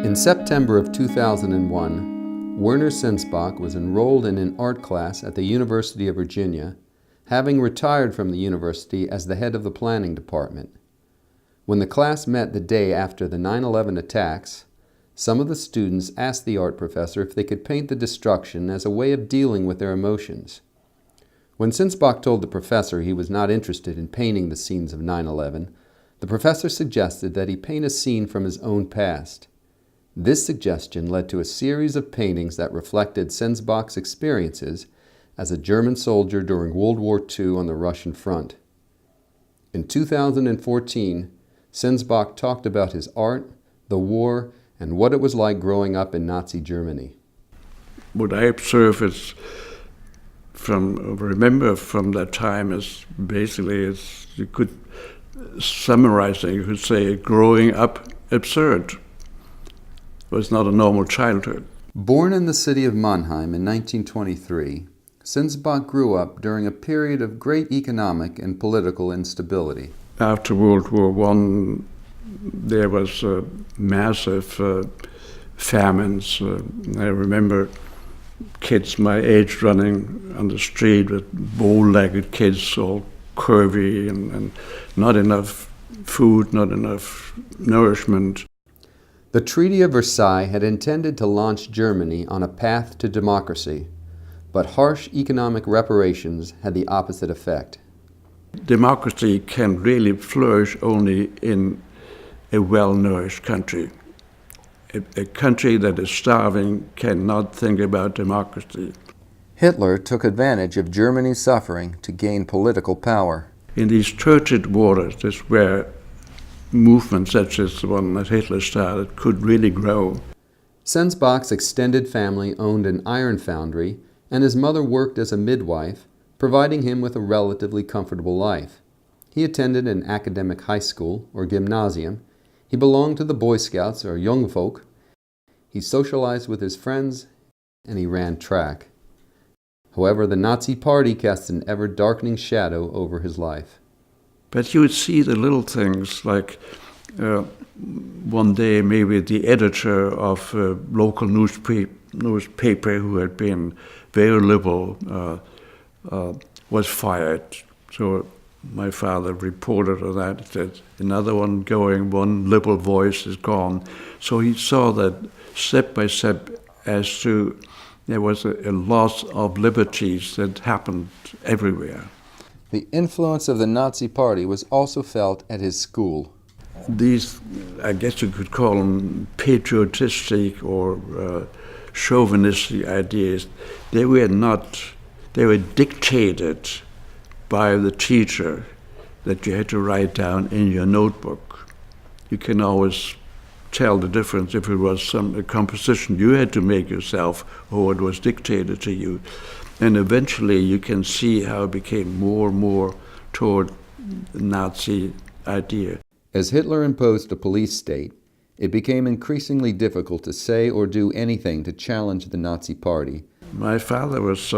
In September of 2001, Werner Sensbach was enrolled in an art class at the University of Virginia, having retired from the university as the head of the planning department. When the class met the day after the 9/11 attacks, some of the students asked the art professor if they could paint the destruction as a way of dealing with their emotions. When Sensbach told the professor he was not interested in painting the scenes of 9/11, the professor suggested that he paint a scene from his own past. This suggestion led to a series of paintings that reflected Sensbach's experiences as a German soldier during World War II on the Russian front. In 2014, Sensbach talked about his art, the war, and what it was like growing up in Nazi Germany. What I observe is remember from that time is basically, you could summarize it, you could say growing up absurd. It was not a normal childhood. Born in the city of Mannheim in 1923, Sensbach grew up during a period of great economic and political instability. After World War I, there was massive famines. I remember kids my age running on the street with bow-legged kids, all curvy and not enough food, not enough nourishment. The Treaty of Versailles had intended to launch Germany on a path to democracy, but harsh economic reparations had the opposite effect. Democracy can really flourish only in a well-nourished country. A country that is starving cannot think about democracy. Hitler took advantage of Germany's suffering to gain political power. In these turgid waters is where movements such as the one that Hitler started could really grow. Sensbach's extended family owned an iron foundry, and his mother worked as a midwife, providing him with a relatively comfortable life. He attended an academic high school, or gymnasium. He belonged to the Boy Scouts, or Jungvolk. He socialized with his friends, and he ran track. However, the Nazi Party cast an ever-darkening shadow over his life. But you would see the little things, like one day maybe the editor of a local newspaper who had been very liberal was fired. So my father reported on that, said another one going, one liberal voice is gone. So he saw that step by step as to there was a loss of liberties that happened everywhere. The influence of the Nazi Party was also felt at his school. These, I guess you could call them patriotistic or chauvinistic ideas, they were dictated by the teacher that you had to write down in your notebook. You can always tell the difference if it was a composition you had to make yourself or it was dictated to you. And eventually you can see how it became more and more toward the Nazi idea. As Hitler imposed a police state, it became increasingly difficult to say or do anything to challenge the Nazi Party. My father was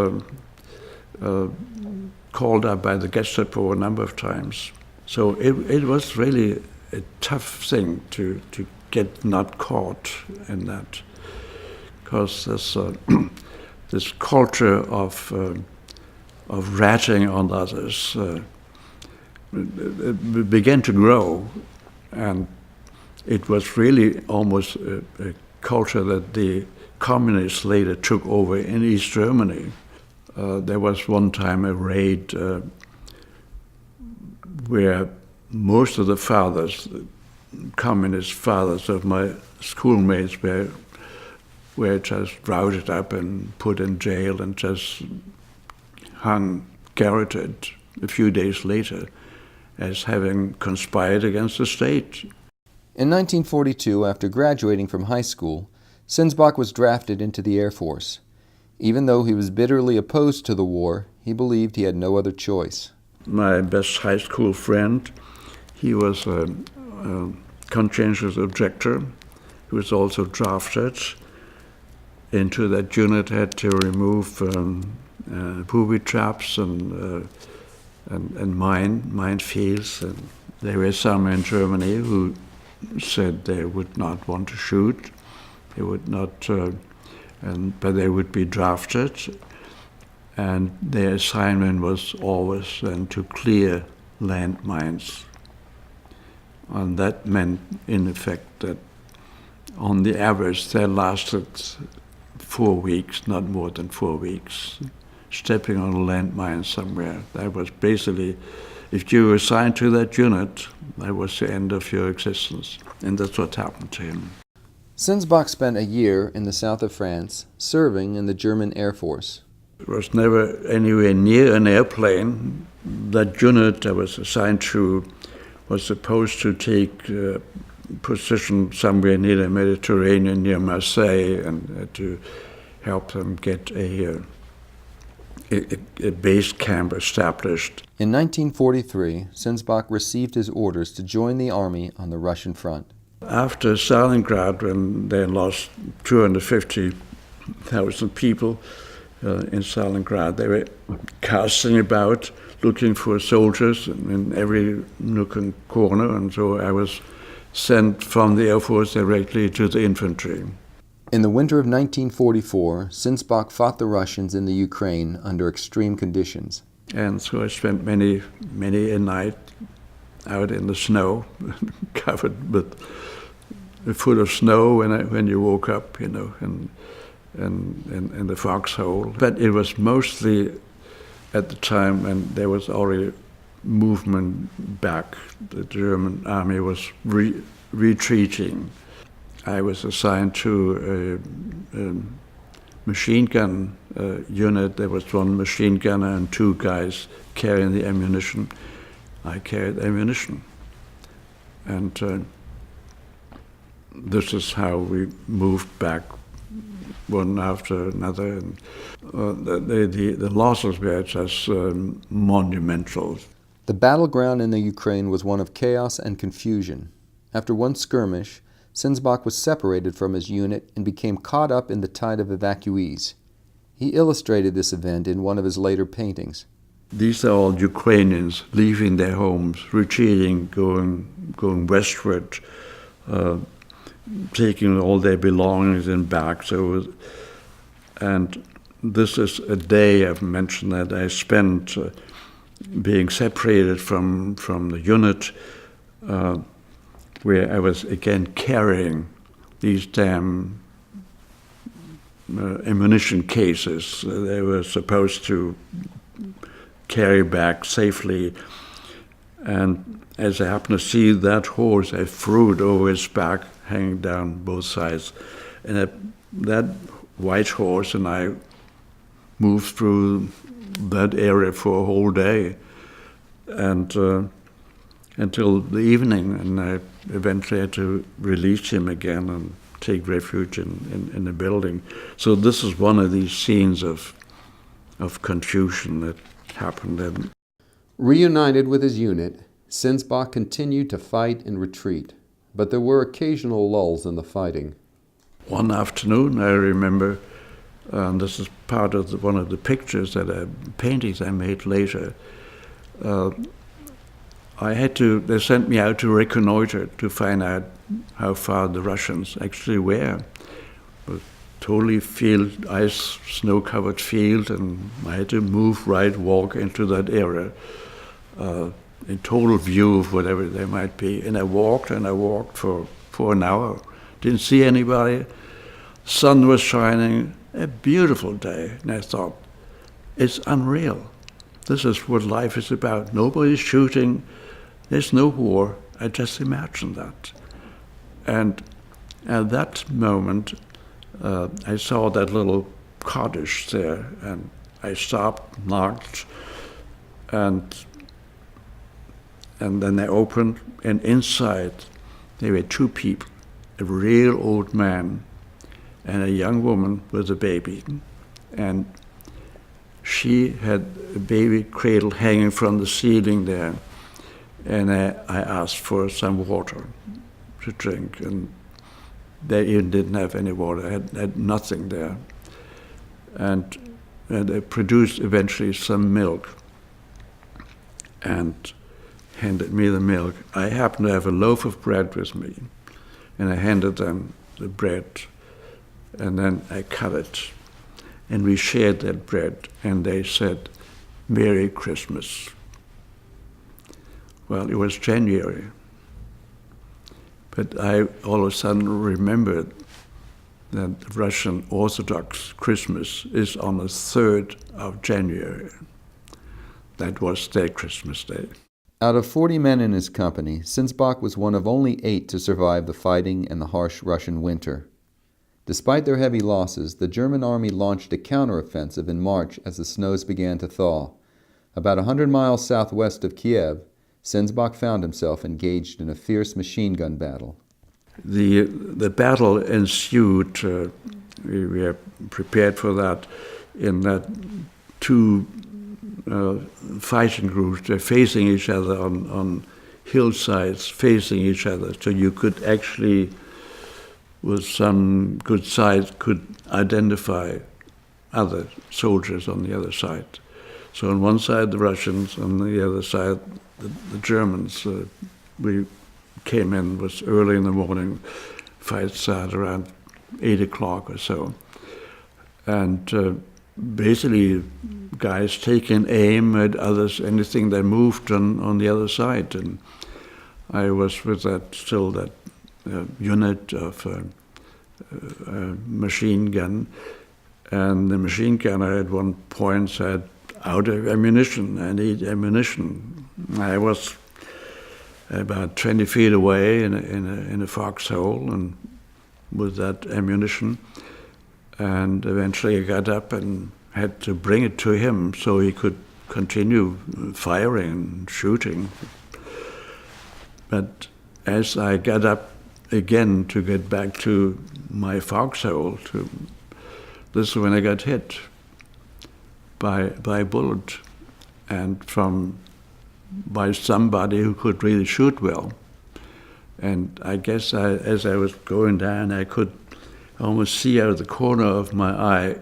called up by the Gestapo a number of times. So it was really a tough thing to get not caught in that. Because this culture of ratting on others began to grow, and it was really almost a culture that the communists later took over in East Germany. There was one time a raid where most of the fathers, communist fathers of my schoolmates were just routed up and put in jail and just hung, garroted a few days later as having conspired against the state. In 1942, after graduating from high school, Sensbach was drafted into the Air Force. Even though he was bitterly opposed to the war, he believed he had no other choice. My best high school friend, he was a conscientious objector. He was also drafted into that unit, had to remove booby traps and minefields. And there were some in Germany who said they would not want to shoot. They would not, but they would be drafted, and their assignment was always then to clear landmines. And that meant, in effect, that on the average, they lasted 4 weeks, not more than 4 weeks, stepping on a landmine somewhere. That was basically, if you were assigned to that unit, that was the end of your existence. And that's what happened to him. Sensbach spent a year in the south of France, serving in the German Air Force. It was never anywhere near an airplane. That unit I was assigned to was supposed to take position somewhere near the Mediterranean, near Marseille, and to help them get a base camp established. In 1943, Sensbach received his orders to join the army on the Russian front. After Stalingrad, when they lost 250,000 people in Stalingrad, they were casting about, looking for soldiers in every nook and corner, and so I was sent from the Air Force directly to the infantry. In the winter of 1944, Sensbach fought the Russians in the Ukraine under extreme conditions. And so I spent many a night out in the snow, covered with a foot of snow when you woke up, and in the foxhole. But it was mostly at the time when there was already movement back. The German army was retreating. I was assigned to a machine gun unit. There was one machine gunner and 2 guys carrying the ammunition. I carried ammunition. And this is how we moved back one after another. And, the losses were just monumental. The battleground in the Ukraine was one of chaos and confusion. After one skirmish, Sensbach was separated from his unit and became caught up in the tide of evacuees. He illustrated this event in one of his later paintings. These are all Ukrainians leaving their homes, retreating, going westward, taking all their belongings in back. And this is a day, I've mentioned that, I spent being separated from the unit, where I was again carrying these damn ammunition cases. They were supposed to carry back safely. And as I happened to see that horse, I threw it over his back, hanging down both sides. And that white horse and I moved through that area for a whole day, and until the evening, and I eventually had to release him again and take refuge in the building. So this is one of these scenes of confusion that happened then. Reunited with his unit, Sensbach continued to fight and retreat, but there were occasional lulls in the fighting. One afternoon, I remember, this is part of one of the pictures paintings I made later. They sent me out to reconnoiter to find out how far the Russians actually were. It was totally snow-covered field, and I had to walk into that area, in total view of whatever they might be. And I walked for an hour, didn't see anybody. Sun was shining, a beautiful day, and I thought, it's unreal. This is what life is about. Nobody's shooting. There's no war. I just imagined that. And at that moment, I saw that little cottage there, and I stopped, knocked, and then I opened, and inside there were 2 people, a real old man and a young woman with a baby. And she had a baby cradle hanging from the ceiling there. And I asked for some water to drink, and they even didn't have any water. I had nothing there. And they produced eventually some milk and handed me the milk. I happened to have a loaf of bread with me, and I handed them the bread. and then I cut it. And we shared that bread, and they said, "Merry Christmas." Well, it was January. But I all of a sudden remembered that the Russian Orthodox Christmas is on the 3rd of January. That was their Christmas Day. Out of 40 men in his company, Sinsbach was one of only 8 to survive the fighting and the harsh Russian winter. Despite their heavy losses, the German army launched a counteroffensive in March as the snows began to thaw. About 100 miles southwest of Kiev, Sinsbach found himself engaged in a fierce machine gun battle. The battle ensued. We were prepared for that in that 2 fighting groups were facing each other on hillsides, facing each other, so you could actually, with some good sight, could identify other soldiers on the other side. So on one side the Russians, on the other side the Germans. We came in, it was early in the morning, fight started around 8 o'clock or so. And basically guys taking aim at others, anything that moved on the other side. And I was with that unit of machine gun, and the machine gunner at one point said, "Out of ammunition, I need ammunition." I was about 20 feet away in a foxhole and with that ammunition, and eventually I got up and had to bring it to him so he could continue firing and shooting. But as I got up again to get back to my foxhole, this is when I got hit by a bullet, and by somebody who could really shoot well. And I guess as I was going down, I could almost see out of the corner of my eye,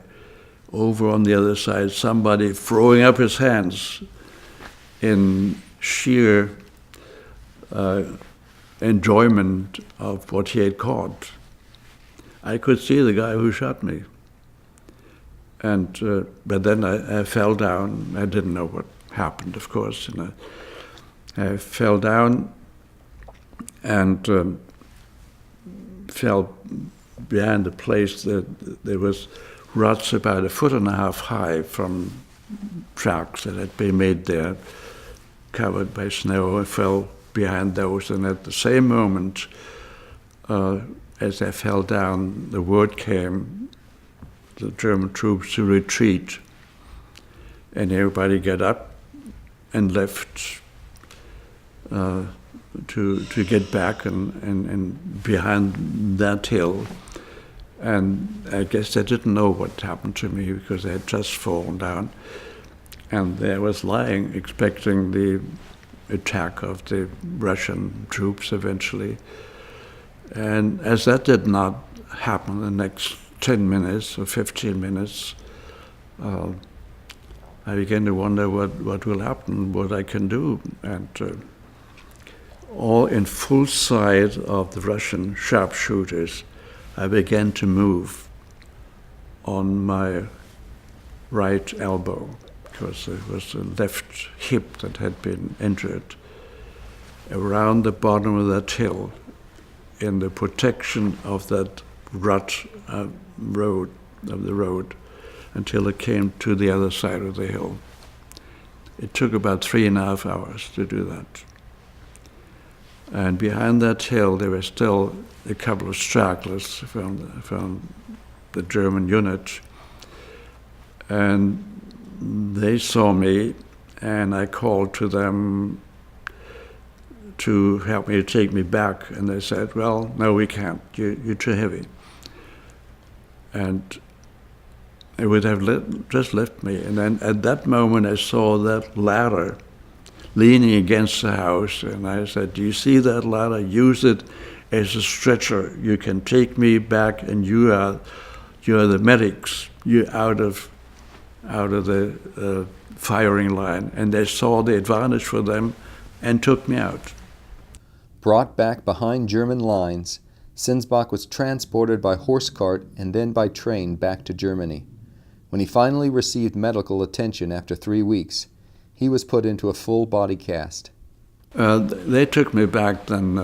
over on the other side, somebody throwing up his hands in sheer enjoyment of what he had caught. I could see the guy who shot me. And but then I fell down. I didn't know what happened, of course. And I fell down and fell behind a place that there was ruts about 1.5 feet high from tracks that had been made there, covered by snow. I fell behind those, and at the same moment, as I fell down, the word came, the German troops to retreat, and everybody got up and left to get back and behind that hill. And I guess they didn't know what happened to me because I had just fallen down. And there I was lying, expecting the attack of the Russian troops eventually. And as that did not happen the next 10 minutes or 15 minutes, I began to wonder what will happen, what I can do. And all in full sight of the Russian sharpshooters, I began to move on my right elbow because it was the left hip that had been injured, around the bottom of that hill in the protection of that rut road, until it came to the other side of the hill. It took about 3.5 hours to do that. And behind that hill, there were still a couple of stragglers from the German unit. And they saw me, and I called to them to help me, to take me back. And they said, "Well, no, we can't. You're too heavy." And they would have just left me. And then at that moment, I saw that ladder leaning against the house, and I said, "Do you see that ladder? Use it as a stretcher. You can take me back, and you are the medics. You're out of the firing line." And they saw the advantage for them and took me out. Brought back behind German lines, Sensbach was transported by horse cart and then by train back to Germany. When he finally received medical attention after 3 weeks, he was put into a full body cast. They took me back then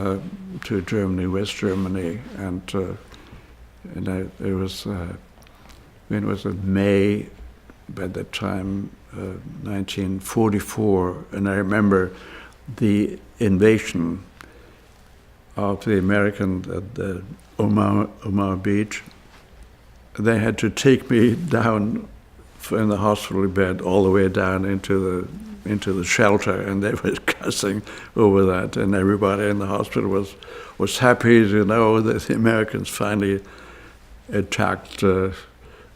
to Germany, West Germany, and it was when it was in May by that time, 1944, and I remember the invasion of the Americans at the Omaha Beach. They had to take me down in the hospital bed all the way down into the shelter, and they were cussing over that, and everybody in the hospital was happy to know that the Americans finally attacked.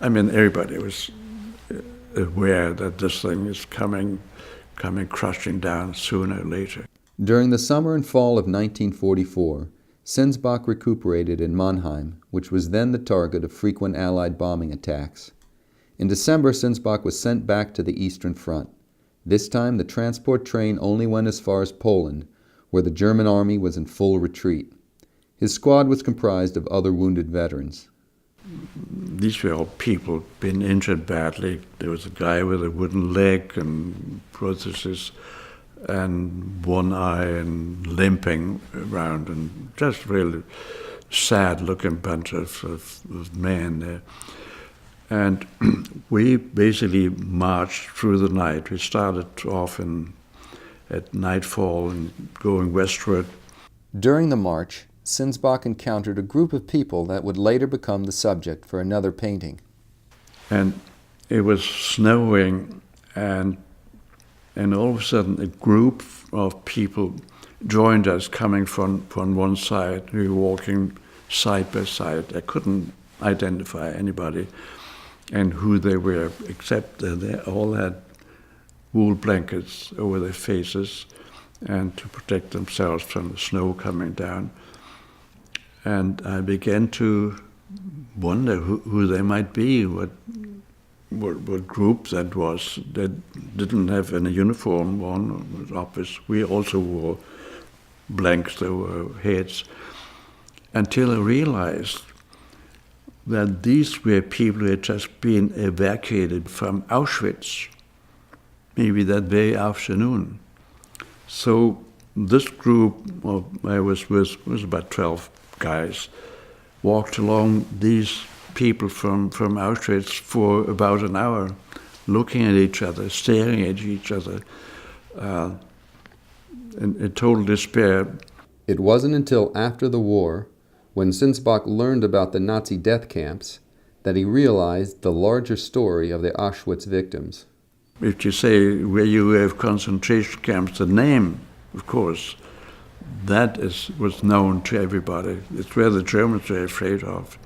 Everybody was aware that this thing is coming crushing down sooner or later. During the summer and fall of 1944, Sensbach recuperated in Mannheim, which was then the target of frequent Allied bombing attacks. In December, Sensbach was sent back to the Eastern Front. This time, the transport train only went as far as Poland, where the German army was in full retreat. His squad was comprised of other wounded veterans. These were all people been injured badly. There was a guy with a wooden leg and prosthesis and one eye and limping around, and just really sad-looking bunch of men there. And we basically marched through the night. We started off at nightfall and going westward. During the march, Sensbach encountered a group of people that would later become the subject for another painting. And it was snowing, and all of a sudden a group of people joined us coming from one side. We were walking side by side. I couldn't identify anybody and who they were, except that they all had wool blankets over their faces and to protect themselves from the snow coming down. And I began to wonder who they might be, what group that was. That didn't have any uniform on. It was obvious. We also wore blanks over our heads, until I realized that these were people who had just been evacuated from Auschwitz, maybe that very afternoon. So this group I was with was about 12 guys, walked along these people from Auschwitz for about an hour, looking at each other, staring at each other, in total despair. It wasn't until after the war, when Sensbach learned about the Nazi death camps, that he realized the larger story of the Auschwitz victims. If you say where you have concentration camps, the name, of course, that was known to everybody. It's where the Germans were afraid of.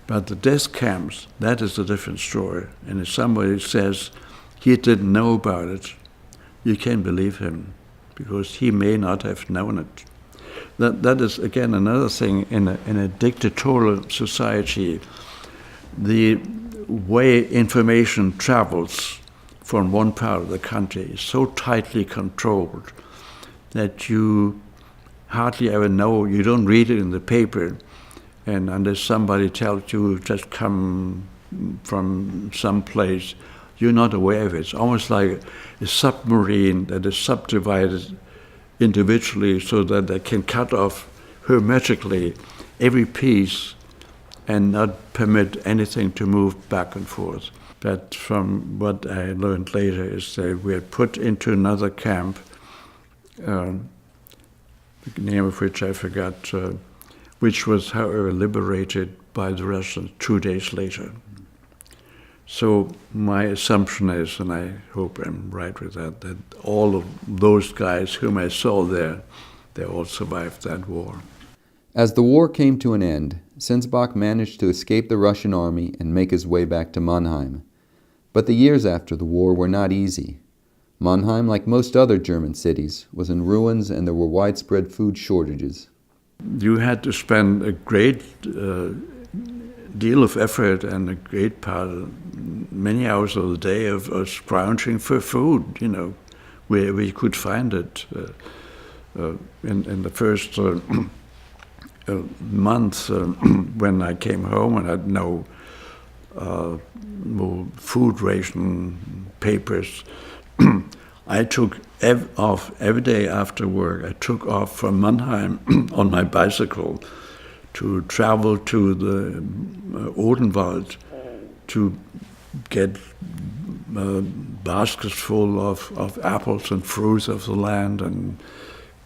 But the death camps, that is a different story. And if somebody says he didn't know about it, you can't believe him, because he may not have known it. That is, again, another thing in a dictatorial society. The way information travels from one part of the country is so tightly controlled that you hardly ever know. You don't read it in the paper, and unless somebody tells you just come from some place, you're not aware of it. It's almost like a submarine that is subdivided individually so that they can cut off hermetically every piece and not permit anything to move back and forth. But from what I learned later is that we had put into another camp, the name of which I forgot, which was, however, liberated by the Russians 2 days later. So my assumption is, and I hope I'm right with that, that all of those guys whom I saw there, they all survived that war. As the war came to an end, Sensbach managed to escape the Russian army and make his way back to Mannheim. But the years after the war were not easy. Mannheim, like most other German cities, was in ruins and there were widespread food shortages. You had to spend a great deal of effort and a great part, many hours of the day of scrounging for food, where you could find it. In the first month when I came home and had no food ration papers. I took off every day after work. I took off from Mannheim on my bicycle to travel to the Odenwald to get baskets full of apples and fruits of the land and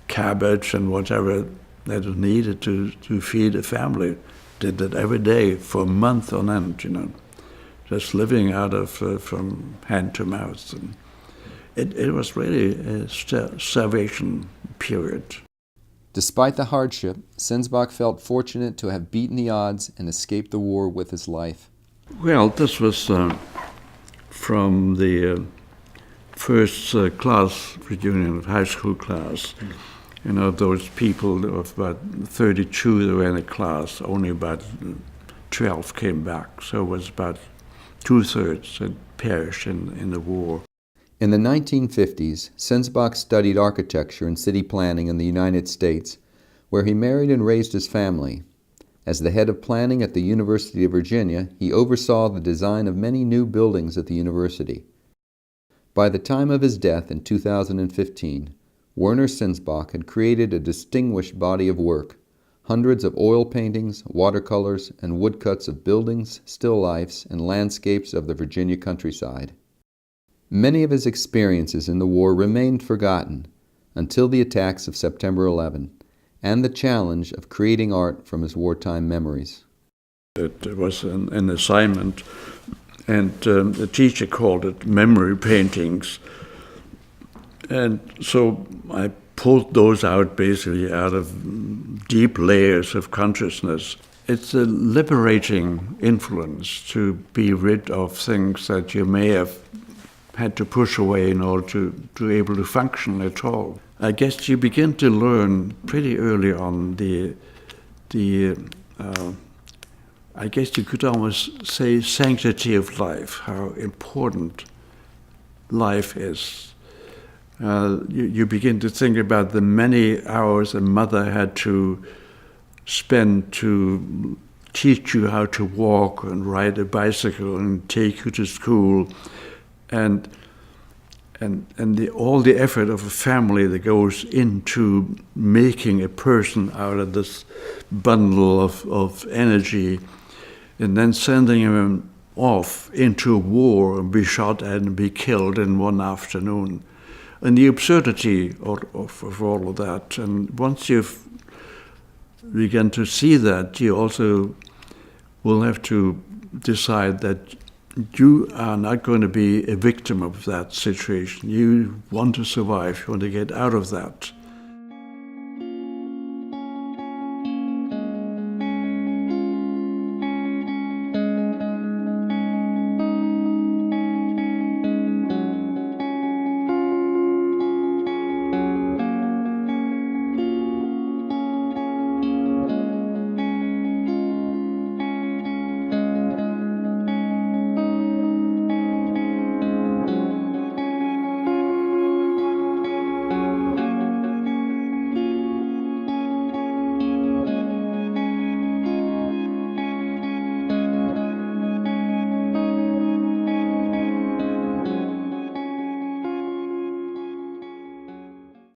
cabbage and whatever that was needed to feed a family. Did that every day for a month on end, just living out of from hand to mouth. And it was really a starvation period. Despite the hardship, Sensbach felt fortunate to have beaten the odds and escaped the war with his life. Well, this was from the first class reunion of high school class. Those people of about 32 that were in a class, only about 12 came back. So it was about 2/3 had perished in the war. In the 1950s, Sensbach studied architecture and city planning in the United States, where he married and raised his family. As the head of planning at the University of Virginia, he oversaw the design of many new buildings at the university. By the time of his death in 2015, Werner Sensbach had created a distinguished body of work, hundreds of oil paintings, watercolors, and woodcuts of buildings, still lifes, and landscapes of the Virginia countryside. Many of his experiences in the war remained forgotten until the attacks of September 11 and the challenge of creating art from his wartime memories. It was an assignment, and the teacher called it memory paintings. And so I pulled those out basically out of deep layers of consciousness. It's a liberating influence to be rid of things that you may have had to push away in order to be able to function at all. I guess you begin to learn pretty early on I guess you could almost say sanctity of life, how important life is. You begin to think about the many hours a mother had to spend to teach you how to walk and ride a bicycle and take you to school, and all the effort of a family that goes into making a person out of this bundle of energy, and then sending him off into a war and be shot at and be killed in one afternoon. And the absurdity of all of that. And once you've begun to see that, you also will have to decide that you are not going to be a victim of that situation. You want to survive, you want to get out of that.